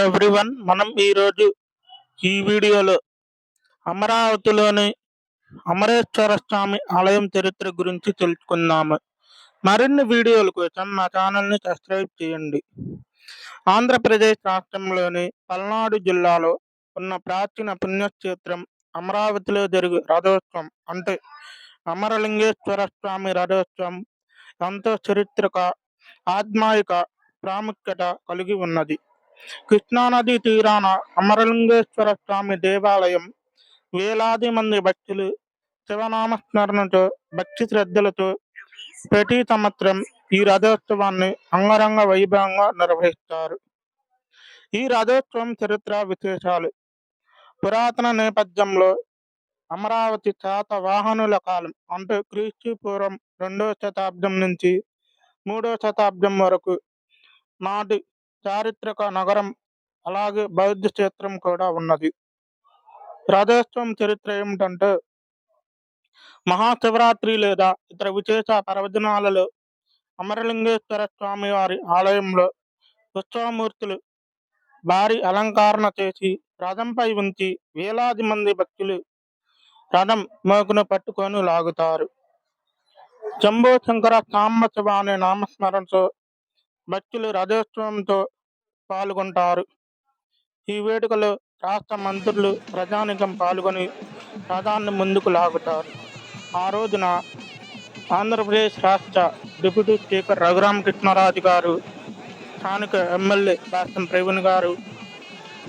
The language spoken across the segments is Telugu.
ఎవ్రీవన్, మనం ఈరోజు ఈ వీడియోలో అమరావతిలోని అమరేశ్వర స్వామి ఆలయం చరిత్ర గురించి తెలుసుకుందాము. మరిన్ని వీడియోల కోసం మా ఛానల్ని సబ్స్క్రైబ్ చేయండి. ఆంధ్రప్రదేశ్ రాష్ట్రంలోని పల్నాడు జిల్లాలో ఉన్న ప్రాచీన పుణ్యక్షేత్రం అమరావతిలో జరిగే రథోత్సవం అంటే అమరలింగేశ్వర స్వామి రథోత్సవం ఎంతో చారిత్రక, ఆధ్యాత్మిక ప్రాముఖ్యత కలిగి ఉన్నది. కృష్ణానది తీరాన అమరలింగేశ్వర స్వామి దేవాలయం వేలాది మంది భక్తులు శివనామస్మరణతో, భక్తి శ్రద్ధలతో ప్రతి సంవత్సరం ఈ రథోత్సవాన్ని అంగరంగ వైభవంగా నిర్వహిస్తారు. ఈ రథోత్సవం చరిత్ర విశేషాలు. పురాతన నేపథ్యంలో అమరావతి శాతవాహనుల కాలం అంటే క్రీస్తు పూర్వం 2వ శతాబ్దం నుంచి 3వ శతాబ్దం వరకు నాటి చారిత్రక నగరం, అలాగే బౌద్ధ క్షేత్రం కూడా ఉన్నది. రథోత్సవం చరిత్ర ఏమిటంటే, మహాశివరాత్రి లేదా ఇతర విశేష పర్వదినాలలో అమరలింగేశ్వర స్వామి వారి ఆలయంలో ఉత్సవమూర్తులు భారీ అలంకరణ చేసి రథంపై ఉంచి వేలాది మంది భక్తులు రథం మోకును పట్టుకొని లాగుతారు. శంభో శంకర సాంబ శివ అనే నామస్మరణతో భక్తులు రథోత్సవంతో పాల్గొంటారు. ఈ వేడుకలో రాష్ట్ర మంత్రులు, ప్రజానికం పాల్గొని రథాన్ని ముందుకు లాగుతారు. ఆ రోజున ఆంధ్రప్రదేశ్ రాష్ట్ర డిప్యూటీ స్పీకర్ రఘురామకృష్ణరాజు గారు, స్థానిక ఎమ్మెల్యే దాసం ప్రవీణ్ గారు,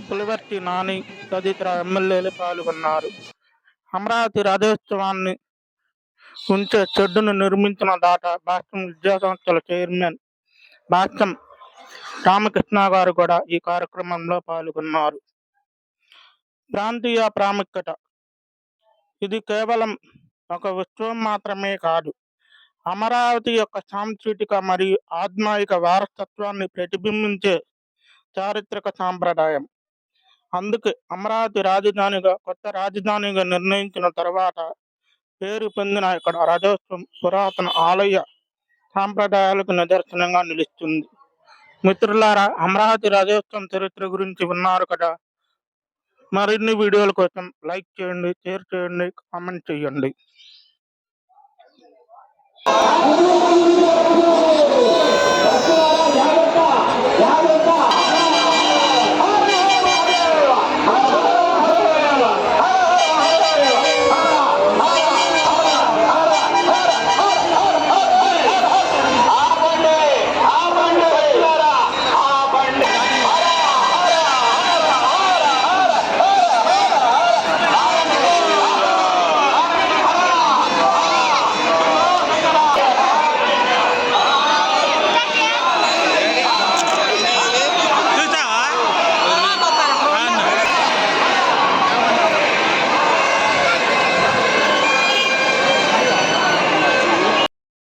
పులివర్తి నాని తదితర ఎమ్మెల్యేలు పాల్గొన్నారు. అమరావతి రథోత్సవాన్ని ఉంచే చెడ్డును నిర్మించిన దాట భాష్యం విద్యాసంస్థల చైర్మన్ భాష్యం రామకృష్ణ గారు కూడా ఈ కార్యక్రమంలో పాల్గొన్నారు. ప్రాంతీయ ప్రాముఖ్యత. ఇది కేవలం ఒక ఉత్సవం మాత్రమే కాదు, అమరావతి యొక్క సాంస్కృతిక మరియు ఆధ్యాత్మిక వారసత్వాన్ని ప్రతిబింబించే చారిత్రక సాంప్రదాయం. అందుకే అమరావతి కొత్త రాజధానిగా నిర్ణయించిన తర్వాత పేరు పొందిన ఇక్కడ రథోత్సవం పురాతన ఆలయ సాంప్రదాయాలకు నిదర్శనంగా నిలుస్తుంది. మిత్రులారా, అమరావతి రథోత్సవం చరిత్ర గురించి విన్నారు కదా. మరిన్ని వీడియోల కోసం లైక్ చేయండి, షేర్ చేయండి, కామెంట్ చేయండి.